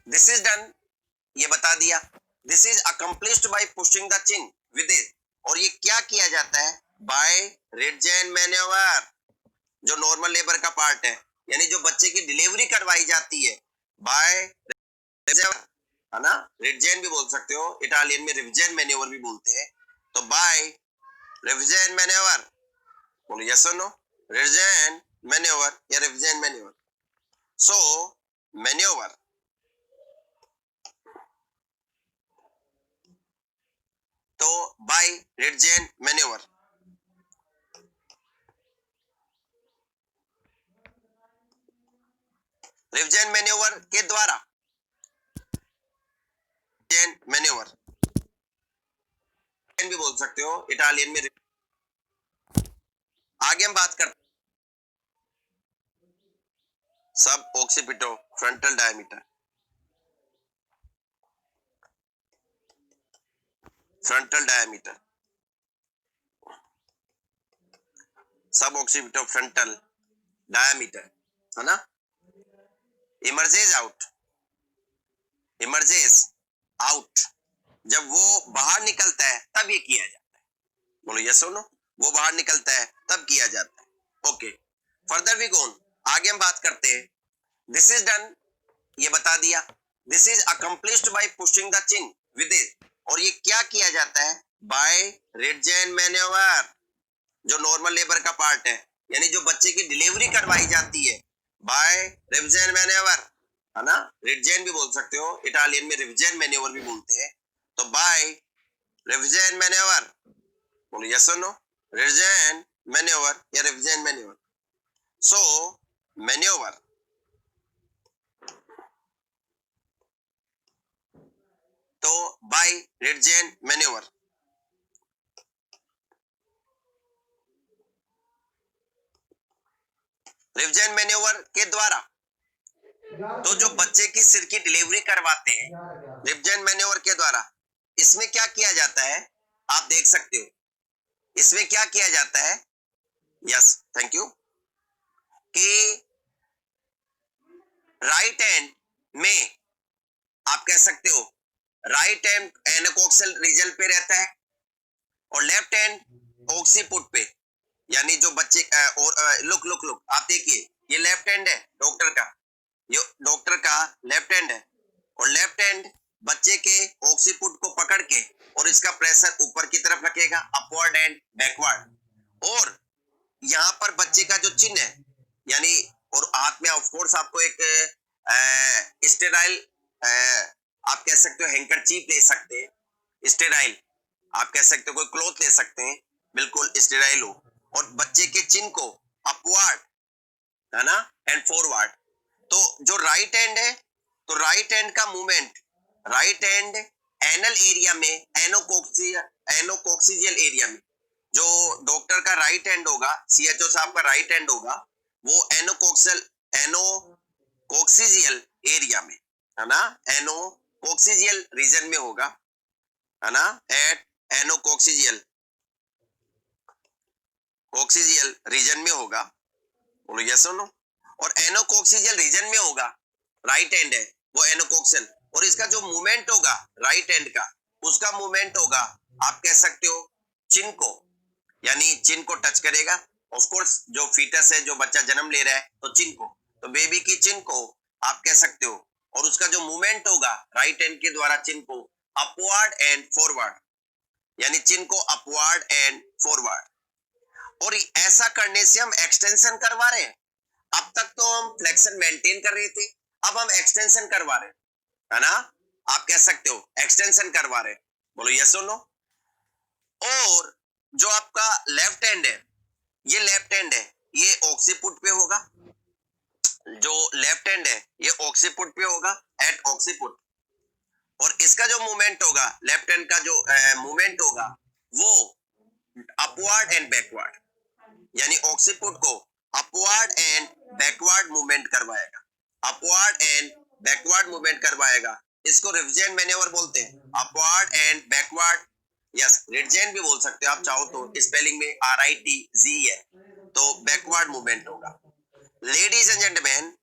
This is done, ये बता दिया। This is accomplished by pushing the chin with it, और ये क्या किया जाता है? बाय रिडजेन मैन्योवर, जो नॉर्मल लेबर का पार्ट है, यानी जो बच्चे की डिलीवरी करवाई जाती है बाय, है ना, रिडजेन भी बोल सकते हो, इटालियन में रिविजन मैन्योवर भी बोलते हैं। तो बाय रिविजन मैन्योवर, बोलो यस और नो, रिविजन मैन्योवर या रिविजन मैन्योवर। सो मैन्योवर, तो बाय रिडजेन मैन्योवर, रिविजन मैन्योवर के द्वारा, मैन्योवर भी बोल सकते हो, इटालियन में। आगे हम बात करते सब occipito frontal diameter, frontal diameter, सब ऑक्सीपिटो फ्रंटल डायमीटर, है ना। इमर्जेस आउट, इमर्जेस आउट, जब वो बाहर निकलता है तब ये किया जाता है, बोलो यस और नो, वो बाहर निकलता है तब किया जाता है। ओके, फर्दर वी गोन, आगे हम बात करते हैं। दिस इज डन, ये बता दिया। This is accomplished by pushing the chin with it, और ये क्या किया जाता है? बाय रिडजेन मैन्योवर, जो नॉर्मल लेबर का पार्ट है, यानी जो बच्चे की डिलीवरी करवाई जाती है बाय रिविजन मैन्योवर, है ना, रिडजेन भी बोल सकते हो, इटालियन में रिविजन मैन्योवर भी बोलते हैं। तो बाय रिविजन मैन्योवर, बोलो यस और नो, रिविजन मैन्योवर या रिविजन मैन्योवर। सो मैन्योवर, तो बाय रिडजेन मैन्योवर, रिविजन मैन्योवर के द्वारा, तो जो बच्चे की सिर की डिलीवरी करवाते हैं रिविजन मैन्योवर के द्वारा, इसमें क्या किया जाता है? आप देख सकते हो, इसमें क्या किया जाता है? यस, थैंक यू, कि राइट हैंड में आप कह सकते हो, राइट हैंड एनोकोक्सल रीजन पे रहता है और लेफ्ट हैंड ऑक्सीपुट पे, यानी जो बच्चे और लुक लुक लुक, आप देखिए, ये लेफ्ट हैंड है डॉक्टर का, ये डॉक्टर का लेफ्ट हैंड है, और लेफ्ट हैंड बच्चे के ऑक्सीपुट को पकड़ के और इसका प्रेशर ऊपर की तरफ रखेगा, अपवर्ड एंड बैकवर्ड, और यहाँ पर बच्चे का जो चिन्ह है, यानी, और हाथ में ऑफ कोर्स आपको एक स्टेराइल, आप कह सकते हो हैंकरचीफ ले सकते हैं, स्टेराइल, आप कह सकते हो कोई क्लॉथ ले सकते हैं, बिल्कुल स्टेराइल हो, और बच्चे के चिन्ह को अपवर्ड, है ना, एंड फॉरवर्ड। तो जो राइट हैंड है, तो राइट हैंड का movement, right hand anal area में, एनोकोक्सियल एरिया में, जो डॉक्टर का राइट हैंड होगा, सीएचओ साहब का राइट हैंड होगा, वो एनोकोक्सियल एरिया में, है ना, एनोकोक्सियल रीजन में होगा, है ना, एट एनोकोक्सियल रीजन में होगा, बोलो यस और नो, और एनोकोक्सियल रीजन में होगा, राइट हैंड है वो एनोकोक्सियल, और इसका जो मूवमेंट होगा राइट हैंड का, उसका मूवमेंट होगा, आप कह सकते हो चिन को, यानी चिन को टच करेगा, ऑफ कोर्स जो फीटस है, जो बच्चा जन्म ले रहा है, तो चिन को, तो बेबी की चिन को आप कह सकते हो, और उसका जो मूवमेंट होगा राइट हैंड के द्वारा चिन को अपवर्ड एंड फॉरवर्ड, यानी चिन को अपवर्ड एंड फॉरवर्ड, और ऐसा करने से हम एक्सटेंशन करवा रहे हैं। अब तक तो हम फ्लेक्शन मेंटेन कर रहे थे, अब हम एक्सटेंशन करवा रहे हैं, है ना, आप कह सकते हो एक्सटेंशन करवा रहे हैं, बोलो यस और नो। और जो आपका लेफ्ट हैंड है, ये लेफ्ट हैंड है, ये ऑक्सीपुट पे होगा, जो लेफ्ट हैंड है ये ऑक्सीपुट पे होगा, एट ऑक्सीपुट, और इसका जो मूवमेंट होगा, लेफ्ट हैंड का जो मूवमेंट होगा, वो अपवर्ड एंड बैकवर्ड, यानी ऑक्सीपुट को अपवर्ड एंड बैकवर्ड मूवमेंट करवाएगा, अपवर्ड एंड बैकवर्ड मूवमेंट करवाएगा, इसको रिविजन मैन्योवर बोलते हैं, अपवर्ड एंड बैकवर्ड, यस, रिडजेन भी बोल सकते हो आप चाहो तो, स्पेलिंग में RITZ है, तो बैकवर्ड मूवमेंट होगा, लेडीज एंड जेंटलमैन।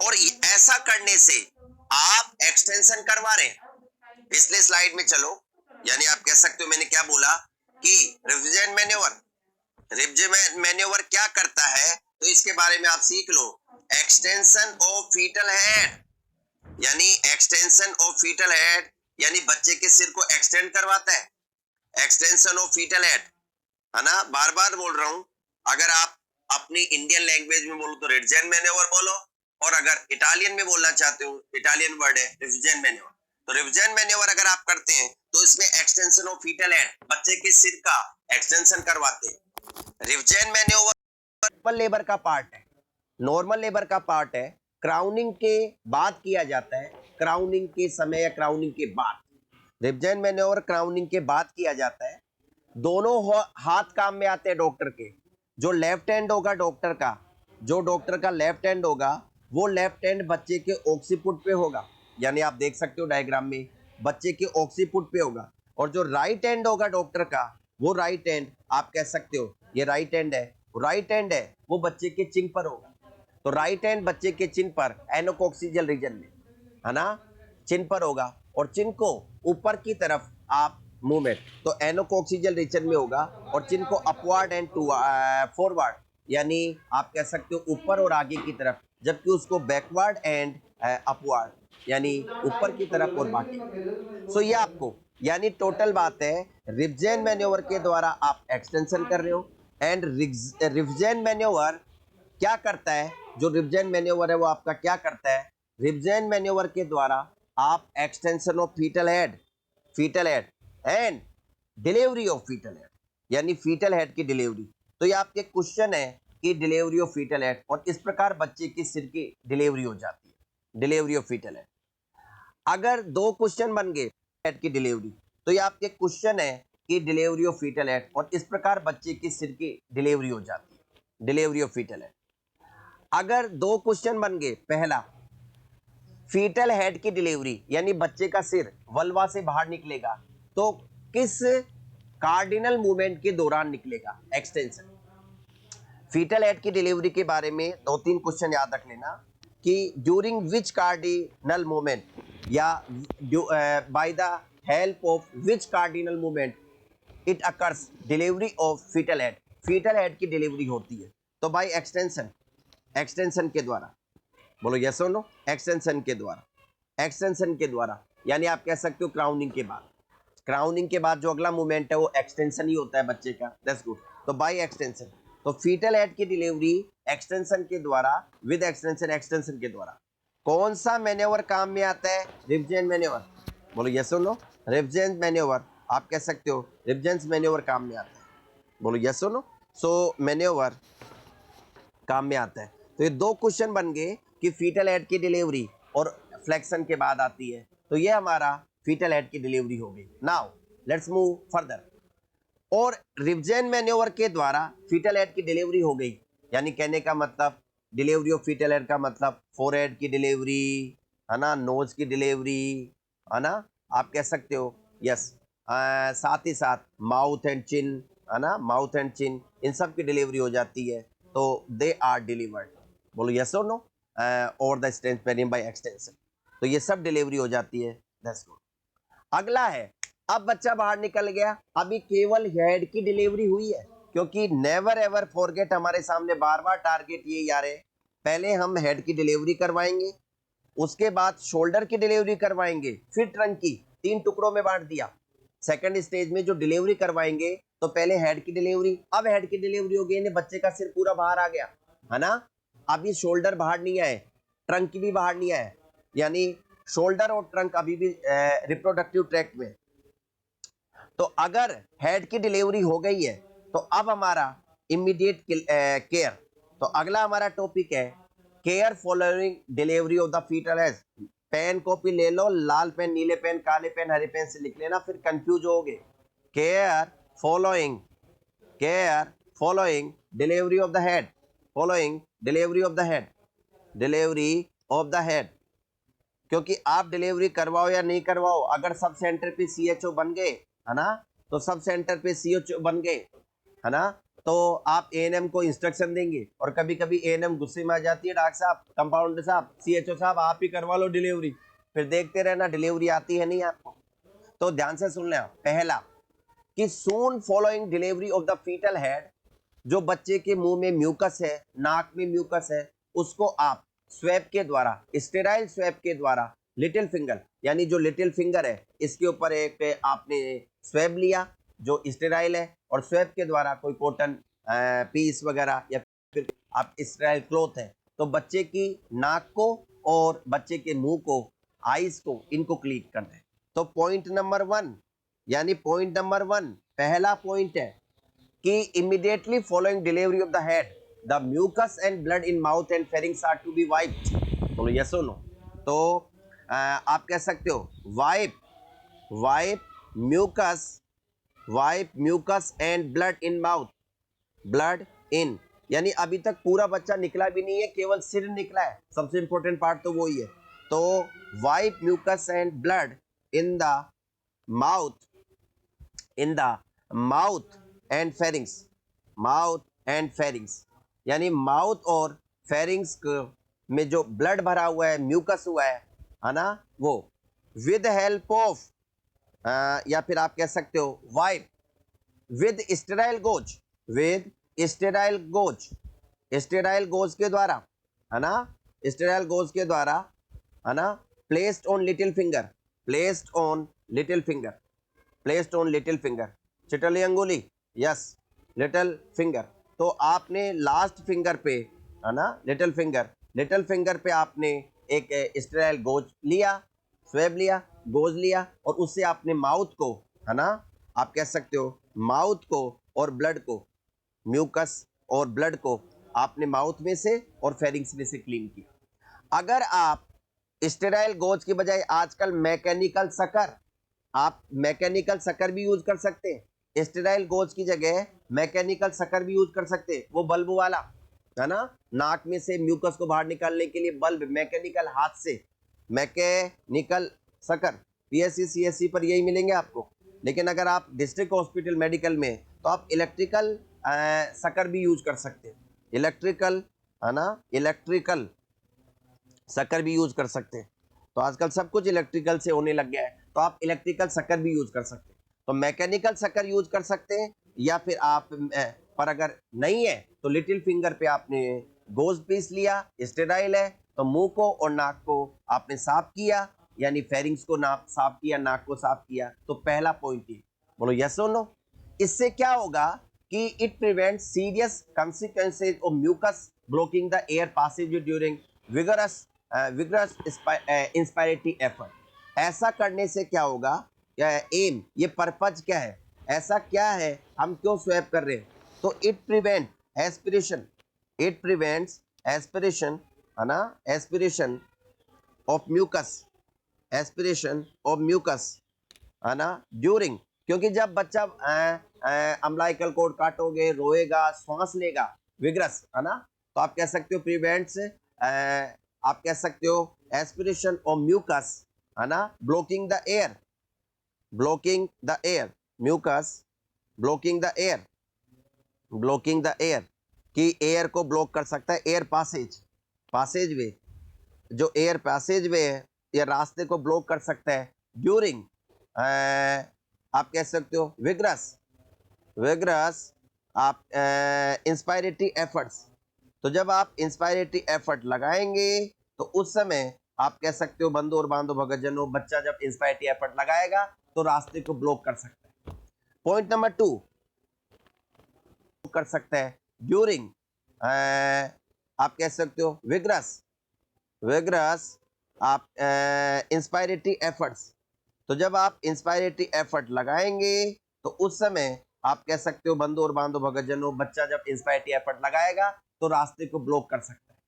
और ऐसा करने से एक्सटेंशन करवा रहे हैं। पिछले स्लाइड में चलो, यानी आप कह सकते हो मैंने क्या बोला कि रिविजन मैन्योवर क्या करता है, तो इसके बारे में आप सीख लो। एक्सटेंशन ऑफ फीटल हेड, यानी एक्सटेंशन ऑफ फीटल हेड यानी बच्चे के सिर को एक्सटेंड करवाता है। एक्सटेंशन ऑफ फीटल हेड, है ना, बार बार बोल रहा हूं। अगर आप अपनी इंडियन लैंग्वेज में बोलो तो रिविजन मैन्योवर बोलो, और अगर इटालियन में बोलना चाहते हो, इटालियन वर्ड है रिविजन मैन्योवर, तो रिविजन मैन्योवर अगर आप करते हैं तो इसमें एक्सटेंशन ऑफ फीटल हेड, बच्चे के सिर का एक्सटेंशन करवाते हैं। रिविजन मैन्योवर नॉर्मल लेबर का पार्ट है, नॉर्मल लेबर का पार्ट है। क्राउनिंग के बाद किया जाता है, क्राउनिंग के समय या क्राउनिंग के बाद। रिविजन मैन्योवर क्राउनिंग के बाद किया जाता है। दोनों हाथ काम में आते हैं डॉक्टर के। जो लेफ्ट हैंड होगा डॉक्टर का, जो डॉक्टर का लेफ्ट हैंड होगा, वो लेफ्ट हैंड बच्चे के ऑक्सीपुट पे होगा, यानी आप देख सकते हो डायग्राम में बच्चे के ऑक्सीपुट पे होगा। और जो राइट हैंड होगा डॉक्टर का, वो राइट हैंड आप कह सकते हो ये राइट हैंड है, राइट हैंड है वो बच्चे के चिन पर होगा। तो राइट हैंड बच्चे के चिन पर एनोकॉक्सियल रीजन में, है ना, चिन पर होगा, और चिन को ऊपर की तरफ आप मूवमेंट, तो एनोकॉक्सियल रीजन में होगा, और चिन को अपवर्ड एंड फॉरवर्ड, यानी आप कह सकते हो ऊपर और आगे की तरफ, जबकि उसको बैकवर्ड एंड अपवर्ड, यानी ऊपर की तरफ और बाकी। सो ये आपको, यानी टोटल बात है, रिविजन मैन्योवर के द्वारा आप एक्सटेंशन कर रहे हो। एंड रिविजन मैन्योवर क्या करता है, जो रिविजन मैन्योवर है वो आपका क्या करता है, रिविजन मैन्योवर के द्वारा आप extension of fetal head and delivery of fetal head, यानी फीटल हेड की डिलीवरी। तो ये आपके क्वेश्चन है कि डिलीवरी ऑफ फीटल हेड, और इस प्रकार बच्चे के सिर की डिलीवरी हो जाती है, डिलीवरी ऑफ फीटल हेड। अगर दो क्वेश्चन बन गए हेड की डिलीवरी, तो ये आपके क्वेश्चन है कि डिलीवरी ऑफ फीटल हेड, और इस प्रकार बच्चे के सिर की डिलीवरी हो जाती है, डिलीवरी ऑफ फीटल हेड। अगर दो क्वेश्चन बन गए, पहला फीटल हेड की डिलीवरी, यानी बच्चे का सिर वल्वा से बाहर निकलेगा, तो किस कार्डिनल मूवमेंट के दौरान निकलेगा, एक्सटेंशन। फीटल हेड की डिलीवरी के बारे में दो तीन क्वेश्चन याद रख लेना कि ड्यूरिंग विच कार्डिनल मूवमेंट, या by the help of which cardinal movement it occurs delivery of fetal head, fetal head की डिलीवरी होती है। तो बाय एक्सटेंशन, एक्सटेंशन के द्वारा, बोलो यस और नो, एक्सटेंशन के द्वारा, एक्सटेंशन के द्वारा, यानी आप कह सकते हो क्राउनिंग के बाद, क्राउनिंग के बाद जो अगला मूवमेंट है वो एक्सटेंशन ही होता है बच्चे का, दैट्स गुड। तो बाय एक्सटेंशन, तो फीटल हेड की डिलीवरी एक्सटेंशन के द्वारा, विद एक्सटेंशन, एक्सटेंशन के द्वारा। कौन सा मैन्योवर काम में आता है, रिविजन मैन्योवर, बोलो यस और नो, रिविजन मैन्योवर, आप कह सकते हो रिविजन मैन्योवर काम में आता है, बोलो यस और नो। सो मैन्योवर काम में आता है। तो ये दो क्वेश्चन बन गए कि फीटल हेड की डिलीवरी और फ्लेक्शन के बाद आती है, तो ये हमारा फीटल हेड की डिलीवरी हो गई। Now let's move further. और रिविजन मैन्योवर के द्वारा फीटल हेड की डिलीवरी हो गई, यानी कहने का मतलब डिलीवरी ऑफ फीटल हेड का मतलब फोरहेड की डिलीवरी, है ना, नोज की डिलीवरी, है ना, आप कह सकते हो यस, साथ ही साथ माउथ एंड चिन, है ना, माउथ एंड चिन, इन सब की डिलीवरी हो जाती है, तो दे आर डिलीवर्ड, बोलो यस और नो, और द स्टेंस पेरियम बाय एक्सटेंशन, तो ये सब डिलीवरी हो जाती है, दैट्स गुड। अगला है, अब बच्चा बाहर निकल गया, अभी केवल हेड की डिलीवरी हुई है, क्योंकि नेवर एवर फॉरगेट, हमारे सामने बार बार टारगेट ये यार है, पहले हम हेड की डिलीवरी करवाएंगे, उसके बाद शोल्डर की डिलीवरी करवाएंगे, फिर ट्रंक की, तीन टुकड़ों में बांट दिया। सेकंड स्टेज में जो डिलीवरी करवाएंगे, तो पहले हेड की डिलीवरी, अब हेड की डिलीवरी हो गई, बच्चे का सिर पूरा बाहर आ गया, है ना, अभी शोल्डर बाहर नहीं आए, ट्रंक भी बाहर नहीं आए, यानी शोल्डर और ट्रंक अभी भी रिप्रोडक्टिव ट्रैक्ट में। तो अगर हेड की डिलीवरी हो गई है, तो अब हमारा इमीडिएट केयर, तो अगला हमारा टॉपिक है care following delivery of the fetal head. Pen copy ले लो, लाल पेन, नीले पेन, काले पेन, हरे पेन से लिख लेना, फिर कंफ्यूज होगे। Care following, care following delivery of the head, following delivery of the head, delivery of the head, क्योंकि आप डिलीवरी करवाओ या नहीं करवाओ, अगर सब सेंटर पे सीएचओ बन गए, है ना, तो सब सेंटर पे सीएचओ बन गए, है ना, तो आप एएनएम को इंस्ट्रक्शन देंगे, और कभी कभी एएनएम गुस्से में आ जाती है, डॉक्टर साहब, कंपाउंडर साहब, सीएचओ साहब, आप ही करवा लो डिलीवरी, फिर देखते रहना डिलीवरी आती है नहीं आपको। तो ध्यान से सुन लेना। पहला कि soon following delivery of the fetal head, जो बच्चे के मुंह में म्यूकस है, नाक में म्यूकस है, उसको आप स्वैब के द्वारा, स्टेराइल स्वैब के द्वारा, लिटिल फिंगर यानी जो लिटिल फिंगर है इसके ऊपर एक आपने स्वैब लिया जो स्टेराइल है, और स्वैब के द्वारा कोई कॉटन पीस वगैरह या फिर आप स्टेराइल क्लॉथ है, तो बच्चे की नाक को और बच्चे के मुंह को, आईज को, इनको क्लीन करना है। तो पॉइंट नंबर 1 यानी पॉइंट नंबर 1 पहला पॉइंट है कि immediately following delivery of the head the mucus and blood in mouth and pharynx are to be wiped. बोलो यस और नो। तो आप कह सकते हो wipe wipe mucus, wipe mucus and blood in mouth, blood in यानी अभी तक पूरा बच्चा निकला भी नहीं है, केवल सिर निकला है, सबसे इंपॉर्टेंट पार्ट तो वही है। तो wipe mucus and blood in the mouth, in the mouth and pharynx, mouth and pharynx यानी माउथ और फेरिंग्स में जो ब्लड भरा हुआ है, म्यूकस हुआ है ना, वो विद हेल्प ऑफ या फिर आप कह सकते हो wipe with sterile goes, with sterile goes, sterile goes के द्वारा, है ना, स्टेराइल गोज के द्वारा, है ना, placed on little finger, placed on little finger, placed on little finger, चिटली अंगुली, यस लिटिल फिंगर। तो आपने लास्ट फिंगर पे, है ना, लिटिल फिंगर, लिटिल फिंगर पे आपने एक स्टेराइल गोज लिया, स्वैब लिया, गोज लिया, और उससे आपने माउथ को, है ना, आप कह सकते हो माउथ को और ब्लड को, म्यूकस और ब्लड को आपने माउथ में से और फेरिंग्स में से क्लीन किया। अगर आप स्टेराइल गोज की बजाय आजकल मैकेनिकल सकर, आप मैकेनिकल सकर भी यूज कर सकते हैं, स्टेराइल गोज की जगह मैकेनिकल सकर भी यूज कर सकते हैं, वो बल्ब वाला, है ना, नाक में से म्यूकस को बाहर निकालने के लिए बल्ब, मैकेनिकल हाथ से, मैकेनिकल सकर पीएससी सीएससी पर यही मिलेंगे आपको। लेकिन अगर आप डिस्ट्रिक्ट हॉस्पिटल मेडिकल में, तो आप इलेक्ट्रिकल सकर भी यूज कर सकते हैं, इलेक्ट्रिकल, है ना, इलेक्ट्रिकल सकर भी यूज कर सकते हैं। तो आजकल सब कुछ इलेक्ट्रिकल से होने लग गया है, तो आप इलेक्ट्रिकल सकर भी यूज कर सकते हैं। तो मैकेनिकल सकर यूज कर सकते हैं, या फिर आप पर अगर नहीं है तो लिटिल फिंगर पे आपने गोज पीस लिया, स्टेराइल है, तो मुंह को और नाक को आपने साफ किया, यानी फेरिंग्स को साफ किया, नाक को साफ किया। तो पहला पॉइंट ये, बोलो यस और नो। इससे क्या होगा कि it prevent serious consequences of mucus blocking the air passage during vigorous vigorous inspiratory effort. ऐसा करने से क्या होगा, एम, ये पर्पज क्या है, ऐसा क्या है, हम क्यों स्वैप कर रहे हैं, तो it prevent aspiration, it prevents aspiration, है ना, aspiration of mucus, aspiration of mucus, है ना, ड्यूरिंग, क्योंकि जब बच्चा अम्लाइकल कोड काटोगे, रोएगा, श्वास लेगा, विग्रस, है ना, तो आप कह सकते हो प्रिवेंट्स, आप कह सकते हो एस्पिरेशन ऑफ म्यूकस, है ना, blocking the air, blocking the air, mucus blocking the air, blocking the air, कि एयर को ब्लॉक कर सकता है, एयर पासेज, पासेज वे, जो एयर पैसेज वे है या रास्ते को ब्लॉक कर सकता है ड्यूरिंग, आप कह सकते हो विग्रस, विग्रस आप इंस्पायरेटरी एफर्ट्स। तो जब आप इंस्पायरेटरी एफर्ट लगाएंगे तो उस समय आप कह सकते हो बंधु और बांधो भगत जनो, बच्चा जब इंस्पायरेटरी एफर्ट लगाएगा तो रास्ते को ब्लॉक कर सकता है। पॉइंट नंबर 2 कर सकता है ड्यूरिंग, आप कह सकते हो विग्रस, विग्रस आप इंस्पायरेटरी एफर्ट्स। तो जब आप इंस्पायरेटरी एफर्ट लगाएंगे तो उस समय आप कह सकते हो बंधु और बांधो भगत जनो, बच्चा जब इंस्पायरेटरी एफर्ट लगाएगा तो रास्ते को ब्लॉक कर सकता है।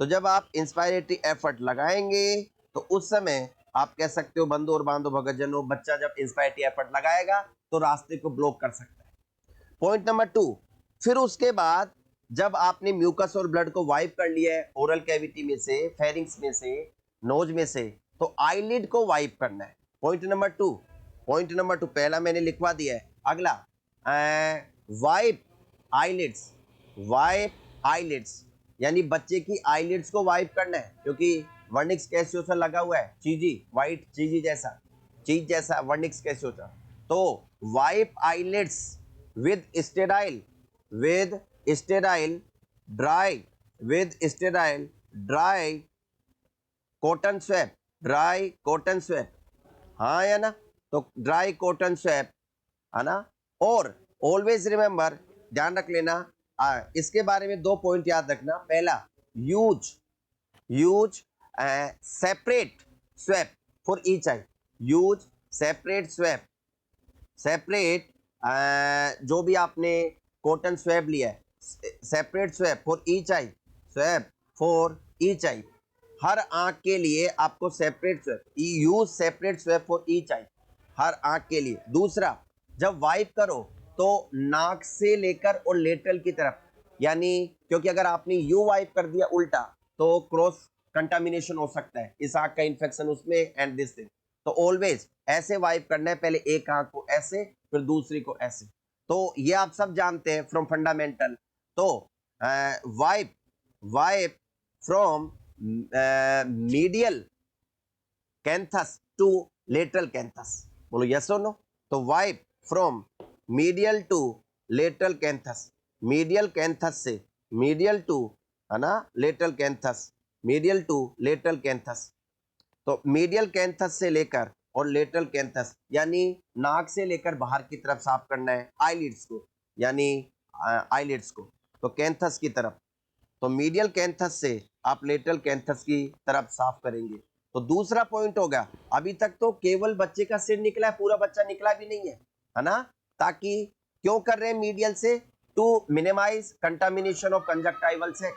तो जब आप इंस्पायरेटरी एफर्ट लगाएंगे तो उस समय आप कह सकते हो बंधु और बांधो भगत जनो, बच्चा जब इंस्पायरेटरी एफर्ट लगाएगा तो रास्ते को ब्लॉक कर सकता है। पॉइंट नंबर 2, फिर उसके बाद जब आपने म्यूकस और ब्लड को वाइप कर लिया है ओरल कैविटी में से, फेरिंग्स में से, नोज में से, तो आईलिड को वाइप करना है। पॉइंट नंबर 2, पॉइंट नंबर 2 पहला मैंने लिखवा दिया है। अगला वाइप आईलिड्स, वाइप आईलिड्स यानी बच्चे की आईलिड्स को वाइप करना है, क्योंकि वर्निक्स कैसियोसा लगा हुआ है, चीजी, व्हाइट चीजी जैसा, चीज जैसा वर्निक्स कैसियोसा। तो wipe eyelids with sterile, with sterile dry, with sterile dry cotton swap, dry cotton swap, हाँ या ना? तो ड्राई कॉटन स्वैप है ना। और ऑलवेज रिमेंबर, ध्यान रख लेना, इसके बारे में 2 पॉइंट याद रखना। पहला, use separate swab for each eye, use separate swab, separate जो भी आपने कॉटन स्वैप लिया है, separate swab for each eye, swab for each eye, हर आंख के लिए आपको separate swab, use separate swab for each eye, हर आंख के लिए। दूसरा, जब वाइप करो तो नाक से लेकर और लेटरल की तरफ, यानी क्योंकि अगर आपने यू वाइप कर दिया उल्टा तो क्रॉस कंटामिनेशन हो सकता है, इस आंख का इंफेक्शन उसमें एंड दिस थिंग। तो ऑलवेज ऐसे वाइप करना है, पहले एक आंख को ऐसे फिर दूसरी को ऐसे। तो ये आप सब जानते हैं फ्रॉम फंडामेंटल। तो wipe wipe from medial canthus to lateral canthus, बोलो यस और नो। तो wipe from medial to lateral canthus, medial canthus से मीडियल टू, है ना, lateral canthus, medial to lateral canthus. तो मीडियल कैंथस से लेकर और लेटरल कैंथस, यानी नाक से लेकर बाहर की तरफ साफ करना है आईलिड्स को, यानी आईलिड्स को, तो कैंथस की तरफ। तो मीडियल कैंथस से आप लेटरल कैंथस की तरफ साफ करेंगे। तो दूसरा पॉइंट होगा, अभी तक तो केवल बच्चे का सिर निकला है, पूरा बच्चा निकला भी नहीं है ना। ताकि क्यों कर रहे हैं मीडियल से? To minimise contamination of conjunctival sac.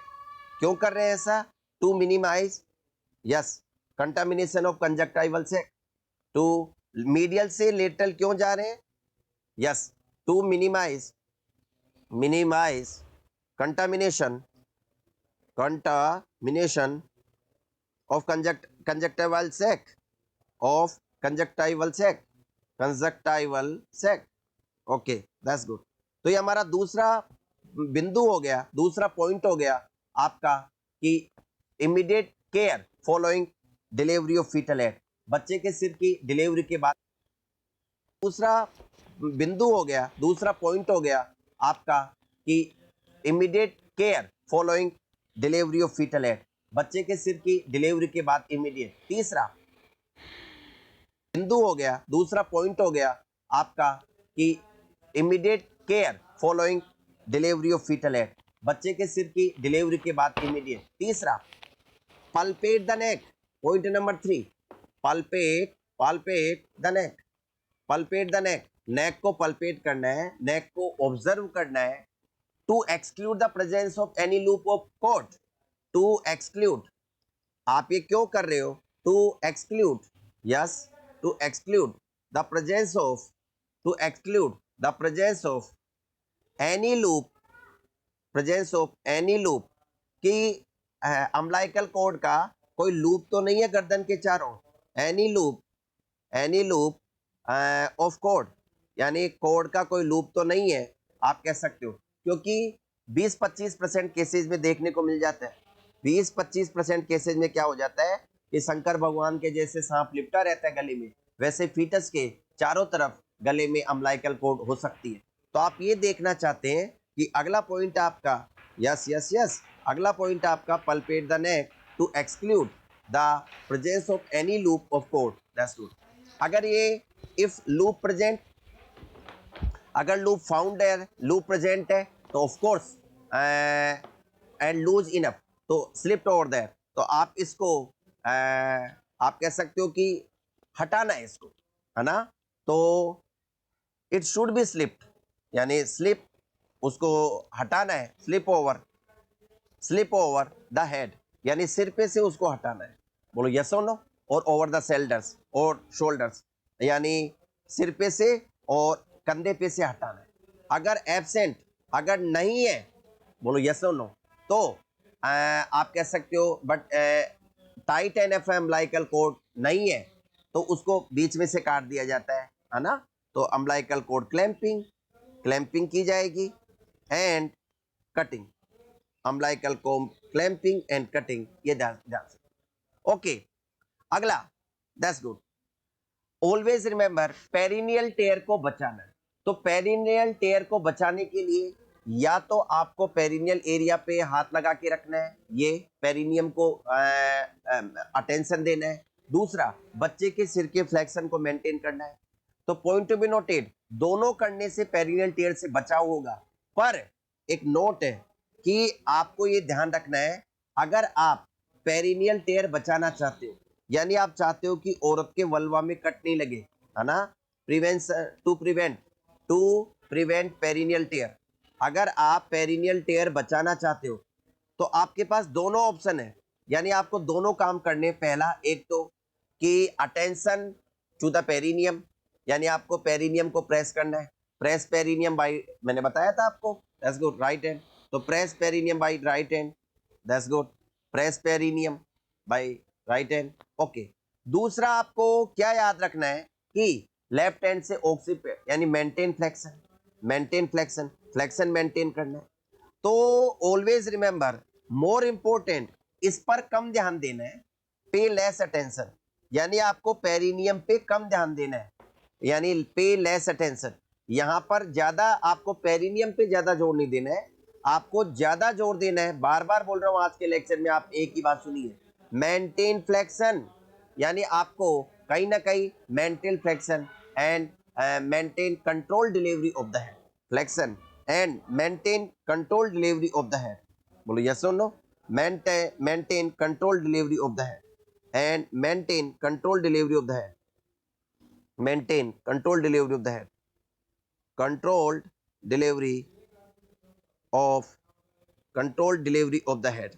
क्यों कर रहे हैं ऐसा? To minimise, yes, contamination of conjunctival sac. To medial से लेटरल क्यों जा रहे हैं? Yes, to minimise contamination of conjunctival sac, of conjunctival sac। Okay, that's good. तो ये हमारा दूसरा बिंदु हो गया, दूसरा पॉइंट हो गया आपका कि immediate care following delivery of fetal head, बच्चे के सिर की डिलीवरी के बाद। दूसरा बिंदु हो गया, दूसरा पॉइंट हो गया आपका कि immediate care following delivery of fetal head, बच्चे के सिर की डिलीवरी के बाद इमीडिएट। तीसरा बिंदु हो गया, दूसरा पॉइंट हो गया आपका कि immediate care following delivery of fetal head, बच्चे के सिर की डिलीवरी के बाद इमीडिएट। तीसरा, palpate the neck, point number 3, palpate the neck, palpate the neck, neck को पल्पेट करना है, नेक को ऑब्जर्व करना है। To exclude the presence of any loop of cord, to exclude, आप ये क्यों कर रहे हो? To exclude, yes, to exclude the presence of, to exclude the presence of any loop, presence of any loop, कि umbilical cord का कोई loop तो नहीं है गर्दन के चारों, एनी लूप ऑफ कॉर्ड, यानी कॉर्ड का कोई लूप तो नहीं है, आप कह सकते हो। क्योंकि 20-25% केसेज में देखने को मिल जाता है, 20-25% केसेज में क्या हो जाता है कि शंकर भगवान के जैसे सांप लिपटा रहता है गले में, वैसे फीटस के चारों तरफ गले में अम्बिलिकल कॉर्ड हो सकती है। तो आप ये देखना चाहते हैं कि अगला पॉइंट आपका, यस, अगला पॉइंट आपका palpate the neck to exclude the presence of any loop of cord, that's good. अगर ये इफ लूप प्रेजेंट, अगर लूप फाउंड है, लूप प्रेजेंट है, तो of course and loose enough, तो स्लिप्ड ओवर देयर, तो आप इसको आप कह सकते हो कि हटाना है इसको, है ना। तो इट शुड बी स्लिप्ड, यानी स्लिप, उसको हटाना है, स्लिप ओवर द हेड, यानी सिर पे से उसको हटाना है, बोलो यस और नो। और ओवर द शोल्डर्स, और शोल्डर्स, यानी सिर पे से और कंधे पे से हटाना है। अगर एब्सेंट, अगर नहीं है, बोलो यस और नो। तो आप कह सकते हो but tight enough umbilical cord नहीं है, तो उसको बीच में से काट दिया जाता है ना। तो अम्बिलिकल कॉर्ड क्लैंपिंग की जाएगी and cutting, umbilical cord clamping and cutting, ये ध्यान। ओके, अगला, that's good. Always remember perineal tear को बचाना। तो पेरिनियल टेयर को बचाने के लिए या तो आपको पेरिनियल एरिया पे हाथ लगा के रखना है, ये पेरिनियम को अटेंशन देना है। दूसरा, बच्चे के सिर के फ्लेक्शन को मेंटेन करना है। तो पॉइंट टू बी नोटेड, दोनों करने से पेरिनियल टेयर से बचाव होगा। पर एक नोट है कि आपको ये ध्यान रखना है, अगर आप पेरिनियल टेयर बचाना चाहते हो, यानी आप चाहते हो कि औरत के वल्वा में कट नहीं लगे, है ना, टू प्रिवेंट पेरिनियल टेयर। अगर आप पेरिनियल टेयर बचाना चाहते हो तो आपके पास दोनों ऑप्शन है, यानी आपको दोनों काम करने। पहला, एक तो कि अटेंशन टू द पेरिनियम, यानी आपको पेरिनियम को प्रेस करना है। प्रेस पेरिनियम बाय, मैंने बताया था आपको, दैट्स गुड, राइट हैंड। तो press perineum by right hand, that's good, press perineum by right hand. Okay, दूसरा आपको क्या याद रखना है कि लेफ्ट हैंड से ऑक्सीपेट, यानी मेंटेन फ्लेक्शन, फ्लेक्शन मेंटेन करना है। तो ऑलवेज रिमेंबर, मोर इंपॉर्टेंट, इस पर कम ध्यान देना है, पे लेस अटेंशन, यानी आपको पेरिनियम पे कम ध्यान देना है, यानी पे लेस अटेंशन। यहां पर ज्यादा आपको पेरिनियम पे ज्यादा जोर नहीं देना है, आपको ज्यादा जोर देना है। बार बार बोल रहा हूं आज के लेक्चर में, आप एक ही बात सुनिए, मेंटेन फ्लेक्शन, यानी आपको कहीं ना कहीं maintain flexion and maintain control delivery of the head, flexion and maintain control delivery of the head. बोलो यस और no. maintain control delivery of the head and maintain control delivery of the head, maintain control delivery of the head, controlled delivery of controlled delivery of the head,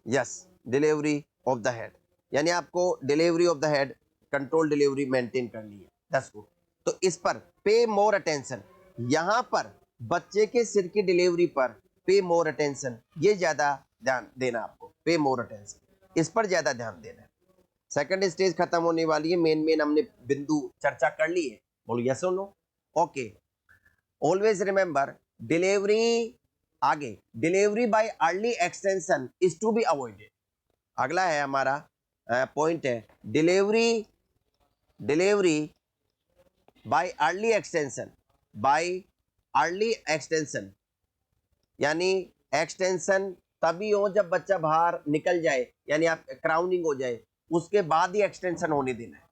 yes, delivery of the head, यानी आपको delivery of the head, control delivery maintain करनी है, that's good. तो इस पर पे more attention, यहां पर बच्चे के सिर की डिलीवरी पर पे मोर अटेंशन, ये ज्यादा ध्यान देना आपको, पे मोर अटेंशन, इस पर ज्यादा ध्यान देना है। सेकंड स्टेज खत्म होने वाली है, मेन हमने बिंदु चर्चा कर ली है, बोलो यस और no. Okay, always remember delivery, आगे delivery by early extension is to be avoided. अगला है हमारा पॉइंट है delivery by early extension, by early extension, यानी एक्सटेंशन तभी हो जब बच्चा बाहर निकल जाए, यानी आप क्राउनिंग हो जाए, उसके बाद ही एक्सटेंशन होने देना है,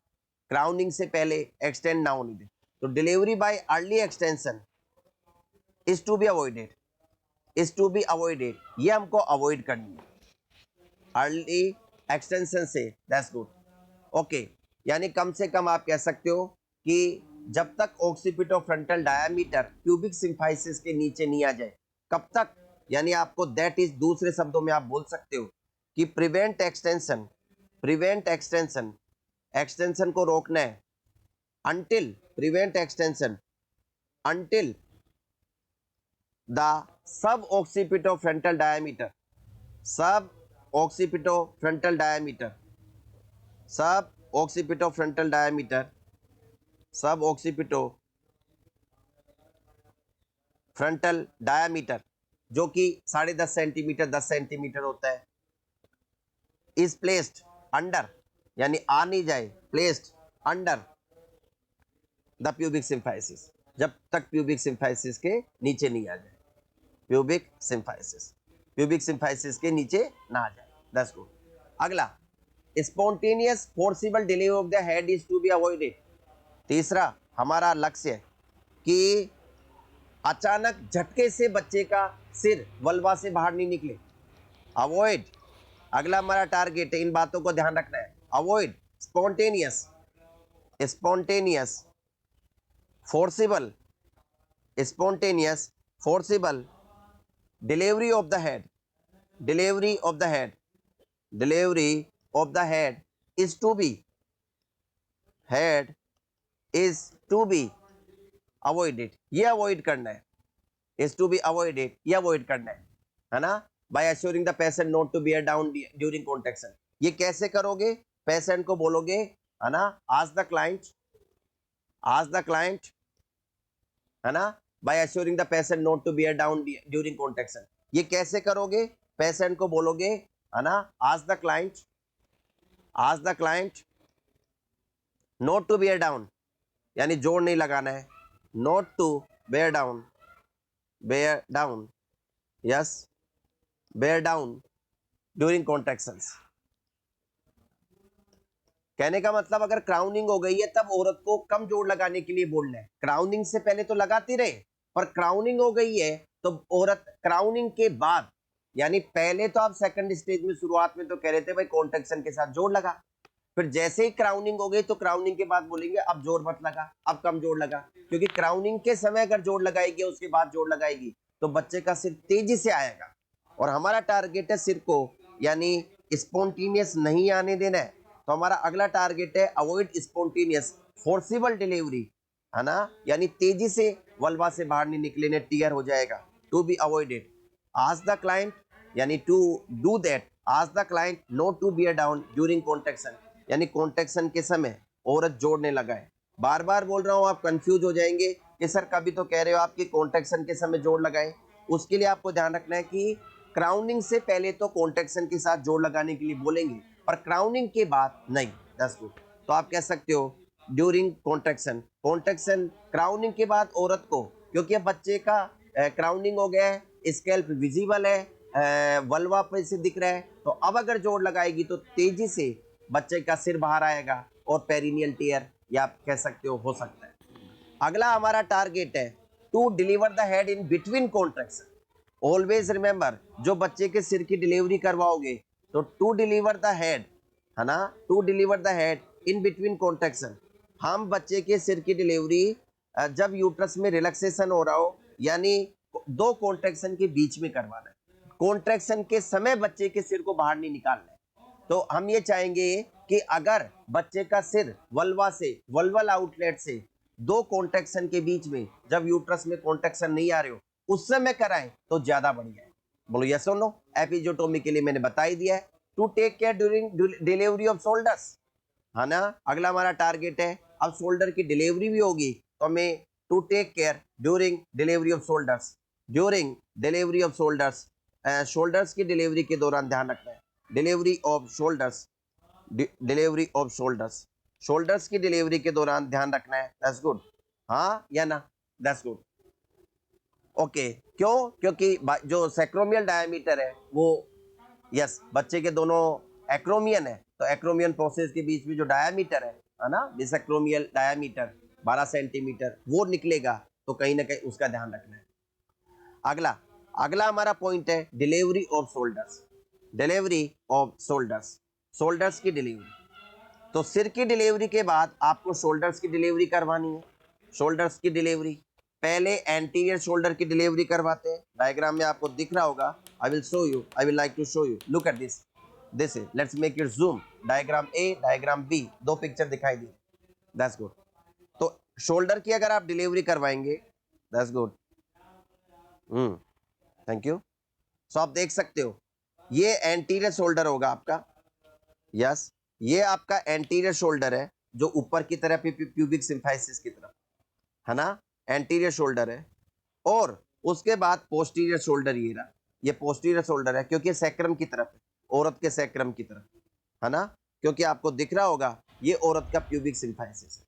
क्राउनिंग से पहले एक्सटेंड ना होने देना। तो delivery by early extension is to be avoided, ये हमको अवॉइड करनी है अर्ली एक्सटेंशन से, दैट्स गुड। ओके, यानी कम से कम आप कह सकते हो कि जब तक ऑक्सीपिटोफ्रंटल डायमीटर क्यूबिक सिम्फाइसिस के नीचे नहीं आ जाए, कब तक, यानी आपको दैट इज, दूसरे शब्दों में आप बोल सकते हो कि प्रिवेंट एक्सटेंशन को रोकना है, until prevent extension until the suboccipitofrontal diameter जो कि 10.5 सेंटीमीटर 10 सेंटीमीटर होता है, इज प्लेस्ड अंडर, यानी आ नहीं जाए, placed under the pubic symphysis, जब तक प्यूबिक सिम्फाइसिस के नीचे नहीं आ जाए, प्यूबिक सिम्फाइसिस के नीचे ना आ जाए, दैट्स गुड। अगला, spontaneous forcible delivery of the head is to be avoided. तीसरा हमारा लक्ष्य है कि अचानक झटके से बच्चे का सिर वल्वा से बाहर नहीं निकले, अवॉइड। अगला हमारा टारगेट है, इन बातों को ध्यान रखना है, avoid spontaneous forcible delivery of the head is to be avoided, ये अवॉइड करना है, is to be avoided, ये अवॉइड करना है ना, by assuring the patient not to bear down during contraction। ये कैसे करोगे, पेशेंट को बोलोगे, है ना, ask the client, है ना, by assuring the patient not to bear down during contraction। ये कैसे करोगे, पेशेंट को बोलोगे, है ना, ask the client ask the client not to bear down, यानी जोर नहीं लगाना है, not to bear down, bear down, yes, bear down during contractions. कहने का मतलब अगर क्राउनिंग हो गई है तब औरत को कम जोर लगाने के लिए बोलना है। क्राउनिंग से पहले तो लगाती रहे, पर क्राउनिंग हो गई है तो औरत क्राउनिंग के बाद, यानी पहले तो आप सेकंड स्टेज में शुरुआत में तो कह रहे थे भाई कॉन्ट्रैक्शन के साथ जोर लगा, फिर जैसे ही क्राउनिंग हो गई तो क्राउनिंग के बाद बोलेंगे अब जोर मत लगा, अब कम जोर लगा, क्योंकि क्राउनिंग के समय अगर जोर लगाएगी उसके बाद जोर लगाएगी तो बच्चे का सिर तेजी से आएगा। और हमारा टारगेट है सिर को यानी स्पॉन्टेनियस नहीं आने देना है। तो हमारा अगला टारगेट है अवॉइड स्पॉन्टेनियस फोर्सिबल डिलीवरी, है ना, यानी तेजी से वल्वा से बाहर नहीं निकलेने, टीयर हो जाएगा, to be avoided. Ask the client, यानी to do that, ask the client not to bear down during contraction, यानी कॉन्ट्रैक्शन के समय औरत जोड़ने लगाए। बार बार बोल रहा हूं, आप कंफ्यूज हो जाएंगे कि सर कभी तो कह रहे हो आपकी कॉन्ट्रैक्शन के समय जोड़ लगाए। उसके लिए आपको ध्यान रखना है कि क्राउनिंग से पहले तो कॉन्ट्रैक्शन के साथ जोड़ लगाने के लिए बोलेंगे, पर क्राउनिंग के बाद नहीं। That's good. तो आप कह सकते हो ड्यूरिंग कॉन्ट्रैक्शन, कॉन्ट्रैक्शन क्राउनिंग के बाद औरत को, क्योंकि अब बच्चे का क्राउनिंग हो गया है, स्कैल्प विजिबल है, वल्वा पे से दिख रहा है, तो अब अगर जोड़ लगाएगी तो तेजी से बच्चे का सिर बाहर आएगा और पेरिनियल टीयर, या आप कह सकते हो सकता है। अगला हमारा टारगेट है to deliver the head in between contraction. Always remember, जो बच्चे के सिर की डिलीवरी करवाओगे तो टू डिलीवर द हेड, है ना, to deliver the head in between contraction. हम बच्चे के सिर की डिलीवरी जब यूट्रस में रिलैक्सेशन हो रहा हो, यानी दो कॉन्ट्रैक्शन के बीच में करवाना है। कॉन्ट्रैक्शन के समय बच्चे के सिर को बाहर नहीं निकालना है। तो हम ये चाहेंगे कि अगर बच्चे का सिर वल्वा से, वल्वल आउटलेट से दो कॉन्ट्रैक्शन के बीच में, जब यूट्रस में कॉन्ट्रैक्शन नहीं आ रहे हो उस समय कराएं तो ज्यादा बढ़िया है। बोलो यस और नो। एपिजोटोमी के लिए मैंने बता ही दिया है। To take care during delivery of shoulders, है ना, अगला हमारा टारगेट है। अब शोल्डर की डिलीवरी भी होगी तो हमें to take care during delivery of shoulders, during delivery of shoulders, shoulders की डिलीवरी के दौरान ध्यान रखना है। Delivery of shoulders, delivery of shoulders, shoulders की डिलीवरी के दौरान ध्यान रखना है। दैट्स गुड, हाँ या ना, दैट्स गुड, ओके। क्यों? क्योंकि जो सैक्रोमियल डायमीटर है वो, यस, बच्चे के दोनों एक्रोमियन है, तो एक्रोमियन प्रोसेस के बीच में जो डायमीटर है ना, डिसैक्रोमियल डायमीटर 12 सेंटीमीटर वो निकलेगा, तो कहीं ना कहीं उसका ध्यान रखना है। अगला अगला हमारा पॉइंट है delivery of shoulders, delivery of shoulders, shoulders की डिलीवरी। तो सिर की डिलीवरी के बाद आपको शोल्डर्स की डिलीवरी करवानी है। शोल्डर्स की डिलीवरी पहले एंटीरियर शोल्डर की डिलीवरी करवाते हैं। डायग्राम में आपको दिख रहा होगा, I will show you, I will like to show you, look at this, this is, let's make it zoom, diagram A, diagram B, दो पिक्चर दिखाई दी। That's good. तो शोल्डर की अगर आप डिलीवरी करवाएंगे, that's good, thank you. So आप देख सकते हो ये एंटीरियर शोल्डर होगा आपका, यस, ये आपका एंटीरियर शोल्डर है जो ऊपर की तरफ प्यूबिक सिम्फाइसिस की तरफ, है ना, एंटीरियर शोल्डर है। और उसके बाद पोस्टीरियर शोल्डर, ये रहा, ये पोस्टीरियर शोल्डर है क्योंकि सैक्रम की तरफ है, औरत के सैक्रम की तरफ, है ना, क्योंकि आपको दिख रहा होगा ये औरत का प्यूबिक सिम्फाइसिस है।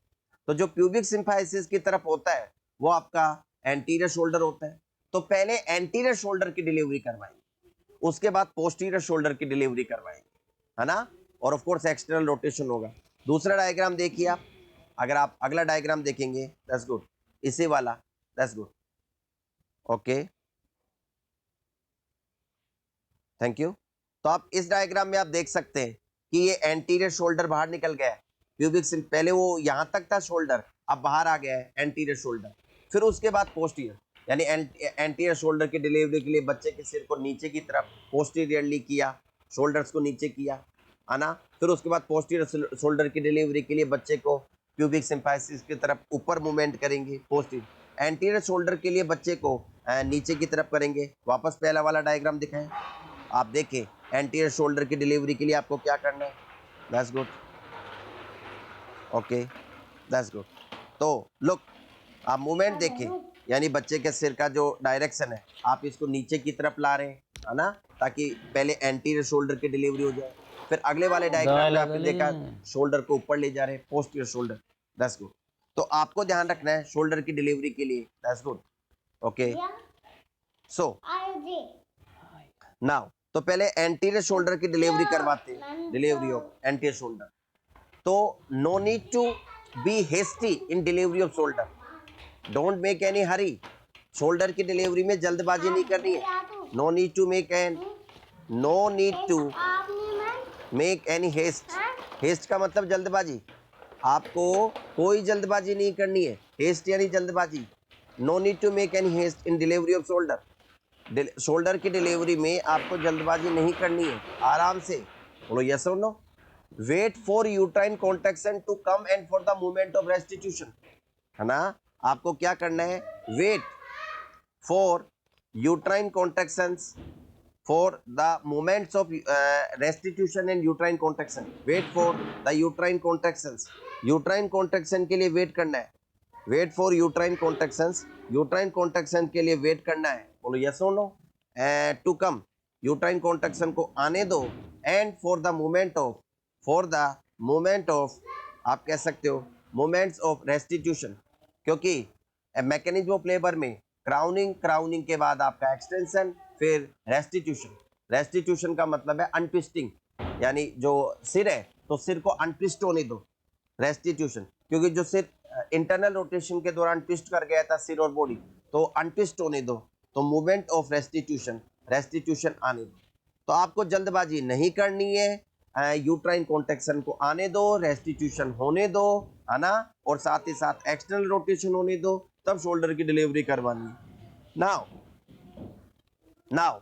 तो जो प्यूबिक सिम्फाइसिस की तरफ होता है वो आपका एंटीरियर शोल्डर होता है। तो पहले एंटीरियर शोल्डर की डिलीवरी करवाएंगे, उसके बाद पोस्टीरियर शोल्डर की डिलीवरी करवाएंगे, है ना, और ऑफ कोर्स एक्सटर्नल रोटेशन होगा। दूसरा डायग्राम देखिए आप, अगर आप अगला डायग्राम देखेंगे, दैट्स गुड, इसी वाला, that's good, okay, thank you. तो आप इस डायग्राम में आप देख सकते हैं कि ये एंटीरियर शोल्डर बाहर निकल गया है, प्यूबिक सिम पहले वो यहां तक था शोल्डर, अब बाहर आ गया है एंटीरियर शोल्डर। फिर उसके बाद पोस्टीरियर, यानी एंटीरियर शोल्डर की डिलीवरी के लिए बच्चे के सिर को नीचे की तरफ पोस्टीरियरली किया, शोल्डर्स को नीचे किया, है ना। फिर उसके बाद पोस्टीरियर शोल्डर की डिलीवरी के लिए बच्चे को प्यूबिक सिम्फाइसिस की तरफ ऊपर मूवमेंट करेंगे, पोस्टीरियर। एंटीरियर शोल्डर के लिए बच्चे को नीचे की तरफ करेंगे। वापस पहला वाला डायग्राम दिखाएं, आप देखें एंटीरियर शोल्डर की डिलीवरी के लिए आपको क्या करना है। That's good, okay, that's good. तो लुक, आप मूवमेंट देखें, यानी बच्चे के सिर का जो डायरेक्शन है, आप इसको नीचे की तरफ ला रहे हैं, है ना, ताकि पहले एंटीरियर शोल्डर की डिलीवरी हो जाए। फिर अगले वाले दवाई डायग्राम में लगा आपने ली देखा है। शोल्डर को ऊपर ले जा रहे हैं, पोस्टीरियर शोल्डर, दैट्स गुड। तो आपको ध्यान रखना है शोल्डर की डिलीवरी के लिए, that's good, okay. So now तो पहले एंटीरियर शोल्डर की डिलीवरी करवाते हैं, डिलीवरी ऑफ एंटीरियर शोल्डर। तो no need to be hasty in delivery of shoulder, don't make any hurry. Shoulder की डिलीवरी में जल्दबाजी नहीं करनी है, no need to make any haste. Haste का मतलब जल्दबाजी, आपको कोई जल्दबाजी नहीं करनी है, हेस्ट यानी जल्दबाजी। No need to make any haste in delivery of shoulder, shoulder की डिलीवरी में आपको जल्दबाजी नहीं करनी है, आराम से बोलो यस और no. Wait for uterine contraction to come and for the movement of restitution, है ना। आपको क्या करना है, wait for uterine contractions for the moments of restitution and uterine contraction, wait for the uterine contractions, uterine contraction के लिए wait करना है, wait for uterine contractions, uterine contraction के लिए वेट करना है, बोलो yes or no, to come, uterine contraction को आने दो, and for the moment of आप कह सकते हो moments of restitution, क्योंकि मैकेनिज्म ऑफ लेबर में क्राउनिंग के बाद आपका एक्सटेंशन, फिर रेस्टिट्यूशन का मतलब है अनट्विस्टिंग, यानी जो सिर है तो सिर को अनट्विस्ट होने दो, रेस्टिट्यूशन, क्योंकि जो सिर इंटरनल रोटेशन के दौरान ट्विस्ट कर गया था सिर और बॉडी, तो अनट्विस्ट होने दो, तो मूवमेंट ऑफ रेस्टिट्यूशन आने दो। तो आपको जल्दबाजी नहीं करनी है, यूट्राइन कॉन्ट्रैक्शन को आने दो, रेस्टिट्यूशन होने दो, है ना, और साथ ही साथ एक्सटर्नल रोटेशन होने दो, तब शोल्डर की डिलीवरी करवानी है। नाउ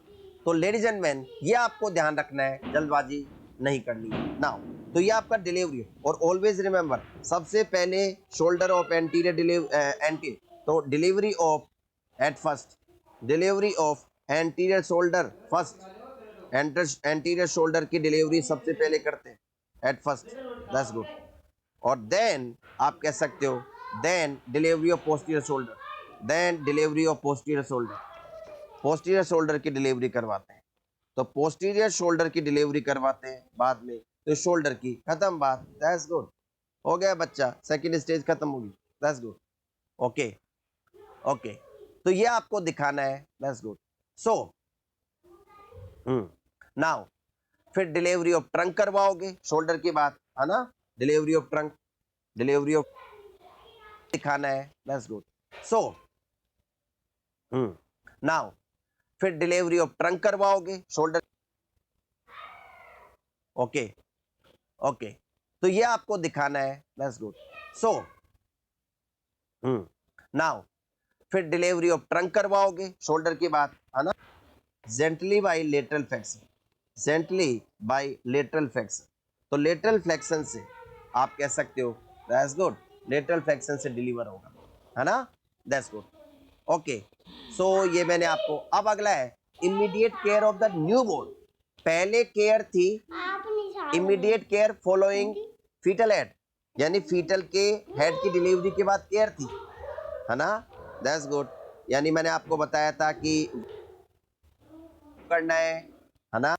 तो लेडीज एंड मैन, ये आपको ध्यान रखना है, जल्दबाजी नहीं करनी है। नाउ तो ये आपका डिलीवरी, और ऑलवेज रिमेंबर सबसे पहले शोल्डर ऑफ एंटीरियर तो delivery of at first, delivery of anterior shoulder first, anterior shoulder की डिलीवरी सबसे पहले करते हैं एट फर्स्ट, दैट्स गुड। और देन आप कह सकते हो then delivery of posterior shoulder, then delivery of posterior shoulder, posterior shoulder की डिलीवरी करवाते हैं। तो पोस्टीरियर शोल्डर की डिलीवरी करवाते हैं बाद में, तो शोल्डर की खत्म बात, दैट्स गुड, हो गया बच्चा, सेकंड स्टेज खत्म होगी, दैट्स गुड, ओके ओके। तो ये आपको दिखाना है, दैट्स गुड। सो नाउ फिर डिलीवरी ऑफ ट्रंक करवाओगे शोल्डर की बात, है ना, delivery of trunk, delivery of दिखाना है, दैट्स गुड। सो नाउ फिर डिलीवरी ऑफ ट्रंक करवाओगे शोल्डर, ओके ओके। तो ये आपको दिखाना है, दैट्स गुड। सो नाउ फिर डिलीवरी ऑफ ट्रंक करवाओगे शोल्डर की बात, है ना, gently by lateral flexion, gently by lateral flexion. तो लेटरल फ्लेक्शन से आप कह सकते हो, दैट्स गुड, लेटरल फ्लेक्शन से डिलीवर होगा, है ना, दैट्स गुड, ओके। सो ये मैंने आपको, अब अगला है immediate care of the newborn. पहले केयर थी immediate care following fetal head, यानी फीटल के हेड की डिलीवरी के बाद केयर थी, है ना, दैट्स गुड। यानी मैंने आपको बताया था कि करना है ना,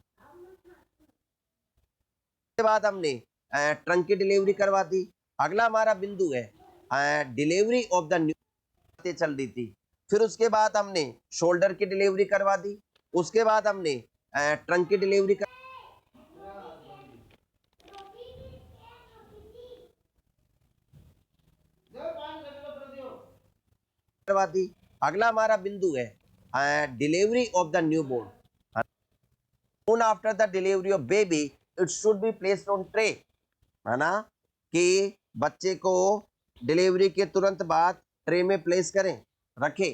के बाद हमने ट्रंक की डिलीवरी करवा दी। अगला हमारा बिंदु है डिलीवरी ऑफ द न्यू चल रही थी, फिर उसके बाद हमने शोल्डर की डिलीवरी करवा दी, उसके बाद हमने ट्रंक की डिलीवरी करवा दी। अगला हमारा बिंदु है delivery of the newborn. Soon after the delivery of baby, it should be placed on tray, है ना, कि बच्चे को डिलीवरी के तुरंत बाद ट्रे में प्लेस करें, रखें,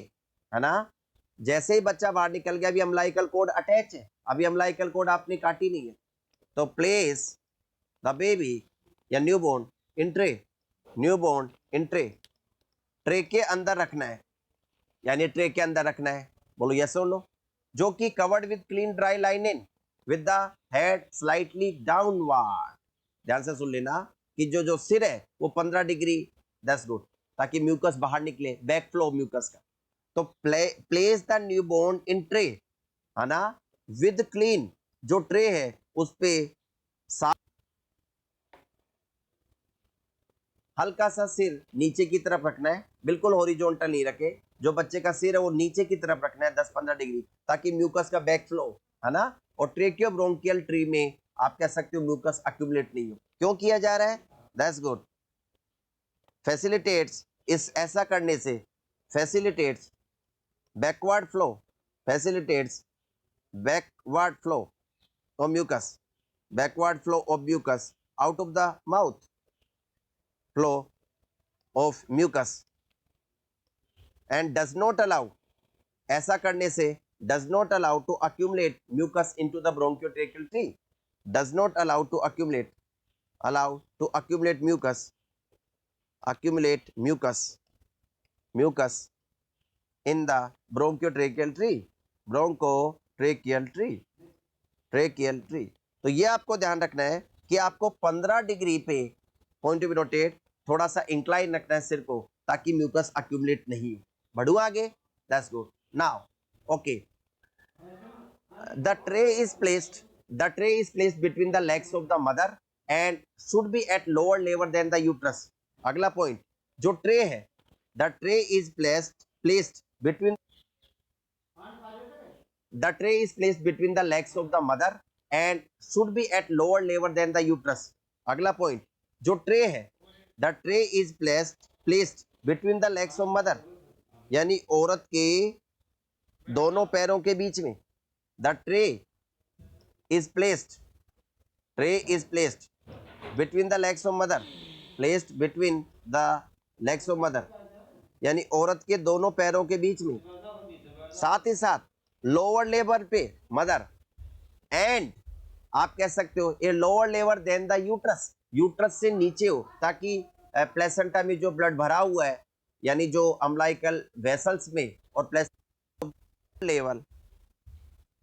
है ना। जैसे ही बच्चा बाहर निकल गया, अभी अम्लाइकल कोड अटैच है, अभी अम्लाइकल कोड आपने काटी नहीं है, तो प्लेस द बेबी या न्यूबॉर्न इन ट्रे, न्यूबॉर्न इन ट्रे, ट्रे के अंदर रखना है, यानी ट्रे के अंदर रखना है, बोलो यस और नो, जो कि covered with clean dry lining with the head slightly downward. ध्यान से सुन लेना कि जो सिर है वो 15 डिग्री, दैट्स गुड, ताकि म्यूकस बाहर निकले, बैक फ्लो म्यूकस का। तो place the newborn in tray, है ना, विद क्लीन, जो ट्रे है उस पे हल्का सा सिर नीचे की तरफ रखना है, बिल्कुल हॉरिजॉन्टल नहीं रखे। जो बच्चे का सिर है वो नीचे की तरफ रखना है 10-15 डिग्री, ताकि म्यूकस का बैक फ्लो है ना। और ट्रेकियोब्रोंकियल ट्री में आप कह सकते हो म्यूकस एक्यूमुलेट नहीं हो। क्यों किया जा रहा है? That's good. फैसिलिटेट्स, इस ऐसा करने से facilitates backward flow, facilitates backward flow of mucus, backward flow of mucus out of the mouth, flow of mucus and does not allow, ऐसा करने से does not allow to accumulate mucus into the bronchotracheal tree, does not allow to accumulate mucus in the bronchotracheal tree। तो ये आपको ध्यान रखना है कि आपको 15 डिग्री पे पॉइंट टू बी रोटेट, थोड़ा सा इंक्लाइन रखना है सिर को, ताकि म्यूकस अक्यूमुलेट नहीं हो। बढ़ू आगे, that's good. Now okay, the tray is placed between the legs of the mother and should be at lower level than the uterus। अगला पॉइंट, जो ट्रे है, the tray is placed between the legs of the mother and should be at lower level than the uterus। अगला point, जो tray है, the tray is placed between the legs of mother, यानी औरत के दोनों पैरों के बीच में। The tray is placed between the legs of mother, placed between the legs of mother, यानी औरत के दोनों पैरों के बीच में। साथ ही साथ लोअर लेवल पे मदर, एंड आप कह सकते हो a lower level than the uterus, uterus से नीचे हो, ताकि प्लेसेंटा में जो ब्लड भरा हुआ है, यानी जो अम्लाइकल वेसल्स में, और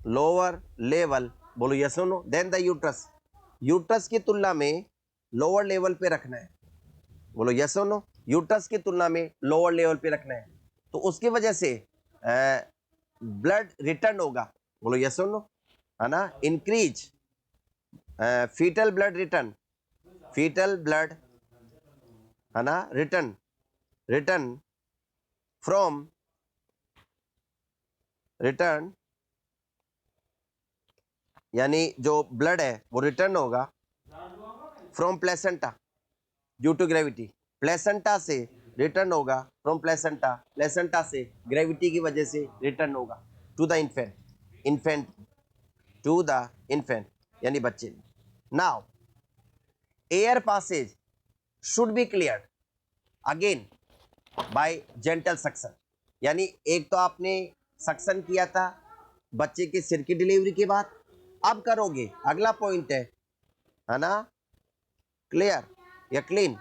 लोअर लेवल बोलो यस और no, then the uterus, uterus की तुलना में लोअर लेवल पे रखना है। बोलो यस और नो, यूट्रस की तुलना में लोअर लेवल पे रखना है, तो उसकी वजह से ब्लड रिटर्न होगा। बोलो यस और नो, है ना। इंक्रीज फीटल ब्लड रिटर्न, है ना, रिटर्न यानी जो ब्लड है वो रिटर्न होगा from placenta due to gravity, placenta से रिटर्न होगा, फ्रॉम प्लेसेंटा से ग्रेविटी की वजह से रिटर्न होगा टू द इन्फेंट, यानी बच्चे में। Now air passage should be cleared again by gentle suction, यानी एक तो आपने सक्शन किया था बच्चे के सिर की डिलीवरी के बाद, अब करोगे, अगला पॉइंट है ना, क्लियर या क्लीन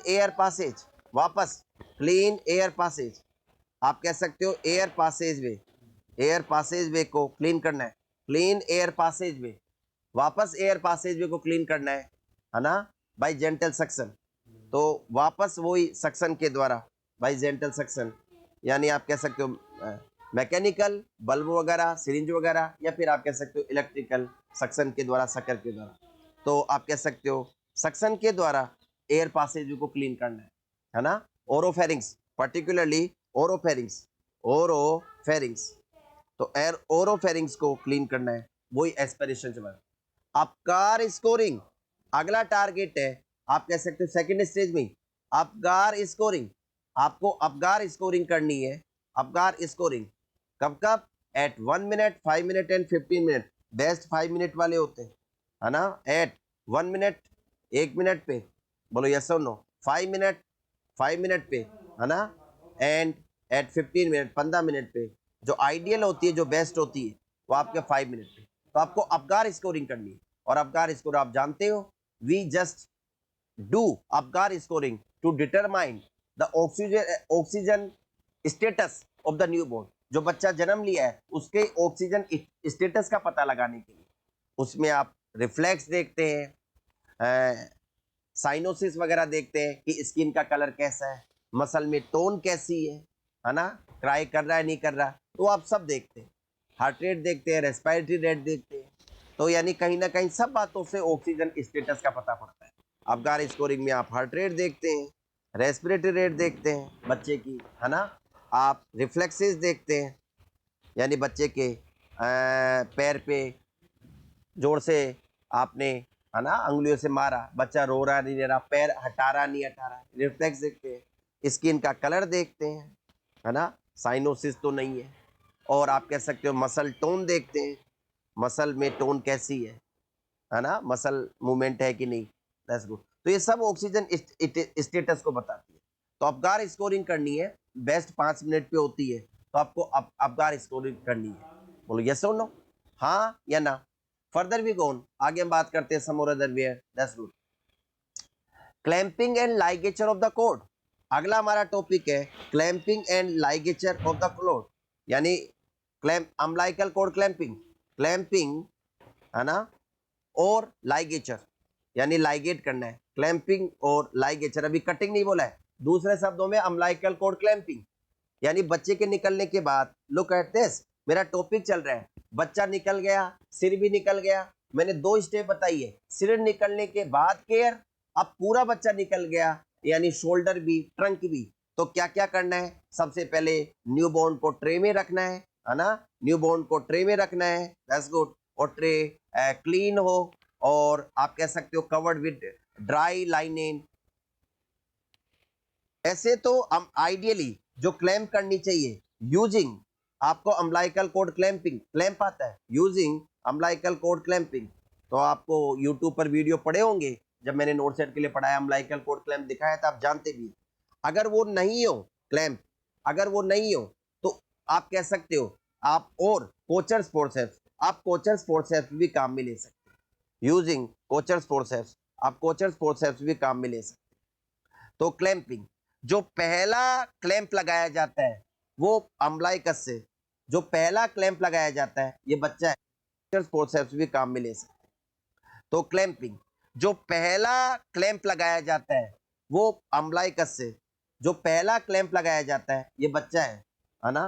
एयर पासेज, वापस क्लीन एयर पासेज, आप कह सकते हो एयर पासेज वे को क्लीन करना है, क्लीन एयर पासेज वे, वापस एयर पासेज वे को क्लीन करना है ना, बाय जेंटल सक्शन। तो वापस वही सक्शन के द्वारा, बाय जेंटल सक्शन, यानी आप कह सकते हो मैकेनिकल बल्ब वगैरह, सिरिंज वगैरह, या फिर आप कह सकते हो इलेक्ट्रिकल सक्शन के द्वारा, शकर के द्वारा। तो आप कह सकते हो सक्शन के द्वारा एयर पासेज को क्लीन करना है ना। ओरोफेरिंग्स, पर्टिकुलरली ओरोफेरिंग्स, तो ओरोफेरिंग्स को क्लीन करना है, वही एस्पिरेशन से। अपगार स्कोरिंग अगला टारगेट है, आप कह सकते हो सेकंड स्टेज में अपगार स्कोरिंग, आपको अपगार स्कोरिंग करनी है। अपगार स्कोरिंग कब at 1 minute, 5 minute and 15 minute, best 5 minute वाले होते हैं, है ना। एट 1 मिनट, 1 मिनट पे, बोलो यस और नो, 5 मिनट पे, है ना, एंड एट 15 मिनट, 15 मिनट पे, जो आइडियल होती है, जो बेस्ट होती है, वो आपके 5 मिनट पे। तो आपको अपगार स्कोरिंग करनी है, और अपगार स्कोर आप जानते हो, we just do Apgar scoring to determine the oxygen status of the newborn, जो बच्चा जन्म लिया है उसके ऑक्सीजन स्टेटस का पता लगाने के लिए। उसमें आप रिफ्लेक्स देखते हैं, साइनोसिस वगैरह देखते हैं कि स्किन का कलर कैसा है, मसल में टोन कैसी है ना, क्राई कर रहा है नहीं कर रहा, तो आप सब देखते हैं। हार्ट रेट देखते हैं, रेस्पिरेटरी रेट देखते हैं। तो यानी कहीं ना कहीं सब बातों से ऑक्सीजन स्टेटस का पता पड़ता है। अबगार स्कोरिंग में आप हार्ट रेट देखते हैं, रेस्पिरेटरी रेट देखते हैं बच्चे की, है ना, आप रिफ्लेक्सेस देखते हैं, यानी बच्चे के पैर पे जोर से आपने, है ना, अंगुलियों से मारा, बच्चा रो रहा नहीं, रहा, पैर हटा रहा नहीं हटा रहा, रिफ्लेक्स देखते हैं, स्किन का कलर देखते हैं, है ना, साइनोसिस तो नहीं है, और आप कह सकते हो मसल टोन देखते हैं, मसल में टोन कैसी है ना, मसल मूवमेंट है कि नहीं, दैट्स गुड। तो ये सब ऑक्सीजन स्टेटस को बताती है। तो अबगार स्कोरिंग करनी है, बेस्ट 5 मिनट पे होती है, तो आपको अबगार स्कोरिंग करनी है। बोलो यस और नो, हाँ या ना। फर्दर वी गोन, आगे हम बात करते हैं सम और other where, that's good. Clamping and ligature of the cord, अगला हमारा टॉपिक है clamping and ligature of the cord, यानी clamp umbilical cord clamping, clamping, है ना, और लाइगेचर, यानी लाइगेट करना है, क्लैंपिंग और लाइगेचर, अभी कटिंग नहीं बोला है, दूसरे शब्दों में अम्बिलिकल कोड क्लैंपिंग, यानी बच्चे के निकलने के बाद, लुक एट दिस, मेरा टॉपिक चल रहा है, बच्चा निकल गया, सिर भी निकल गया, मैंने 2 स्टेप बताई है, सिर निकलने के बाद केयर, अब पूरा बच्चा निकल गया, यानी शोल्डर भी ट्रंक भी, तो क्या क्या करना है, सबसे पहले न्यूबॉर्न को ट्रे में रखना है ना, न्यूबॉर्न को ट्रे में रखना है, दैट्स गुड, और ट्रे क्लीन हो, और आप कह सकते हो कवर्ड विद ड्राई लाइनेन। ऐसे तो हम आइडियली जो क्लैंप करनी चाहिए यूजिंग, आपको अम्बिलिकल कोड क्लैंपिंग, क्लैंप आता है यूजिंग अम्बिलिकल कोड क्लैंपिंग, तो आपको यूट्यूब पर वीडियो पड़े होंगे, जब मैंने नोट सेट के लिए पढ़ाया अम्बिलिकल कोड क्लैंप दिखाया था, आप जानते भी। अगर वो नहीं हो क्लैंप, अगर वो नहीं हो तो आप कह सकते हो आप, और कोचर्स फोर्सेप्स, आप कोचर्स फोर्सेप्स भी काम में ले सकते हैं, यूजिंग कोचर्स फोर्सेप्स, आप कोचर्स फोर्सेप्स भी काम में ले सकते हैं। तो क्लैंपिंग, जो पहला क्लैंप लगाया जाता है वो अम्बिलिकस से, जो पहला क्लैंप लगाया जाता है, ये बच्चा है, कोचर्स फोर्सेप्स भी काम में ले सकते हैं। तो क्लैंपिंग, जो पहला क्लैंप लगाया जाता है वो अम्बिलिकस से, जो पहला क्लैंप लगाया जाता है, ये बच्चा है ना,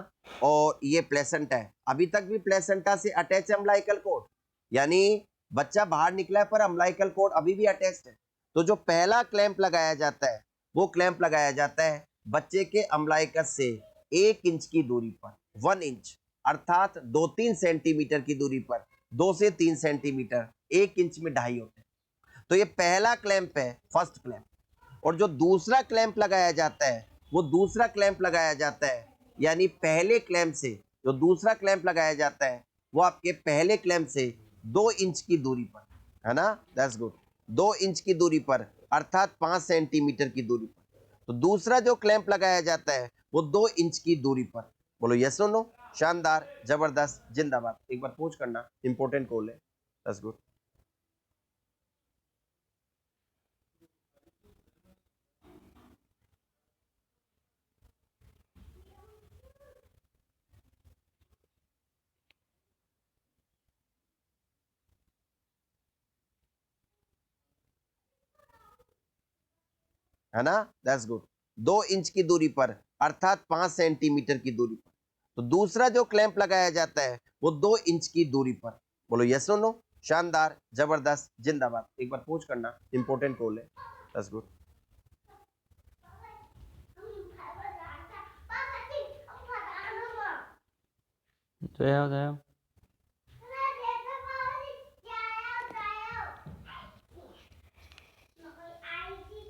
और ये प्लेसेंटा है, अभी तक भी प्लेसेंटा से अटैच है अम्बिलिकल कोड, यानी बच्चा बाहर निकला है पर अम्बिलिकल कोड अभी भी अटैच्ड है। तो जो पहला क्लैंप लगाया जाता है वो क्लैंप लगाया जाता है बच्चे के अम्बिलिकस से 1 इंच की दूरी पर, 1 इंच, अर्थात 2-3 सेंटीमीटर की दूरी पर, 2 से 3 सेंटीमीटर, 1 इंच में 2.5 होते हैं। तो ये पहला क्लैंप है, फर्स्ट क्लैंप। और जो दूसरा क्लैंप लगाया जाता है वो दूसरा क्लैंप लगाया जाता है, यानी पहले क्लैंप से, जो दूसरा क्लैंप लगाया जाता है वो आपके पहले क्लैंप से 2 इंच की दूरी पर, है ना, दैट्स गुड, 2 इंच की दूरी पर, अर्थात 5 सेंटीमीटर की दूरी पर। तो दूसरा जो क्लैंप लगाया जाता है वो 2 इंच की दूरी पर। बोलो यस और नो, शानदार, जबरदस्त, जिंदाबाद, एक बार पूछ करना, इंपॉर्टेंट कॉल है, दैट्स गुड। है ना, दैट्स गुड, 2 इंच की दूरी पर, अर्थात 5 सेंटीमीटर की दूरी पर। तो दूसरा जो क्लैंप लगाया जाता है वो 2 इंच की दूरी पर। बोलो यस और नो, शानदार, जबरदस्त, जिंदाबाद, एक बार पूछ करना, इंपॉर्टेंट कॉल है, दैट्स गुड। जय हो जय हो।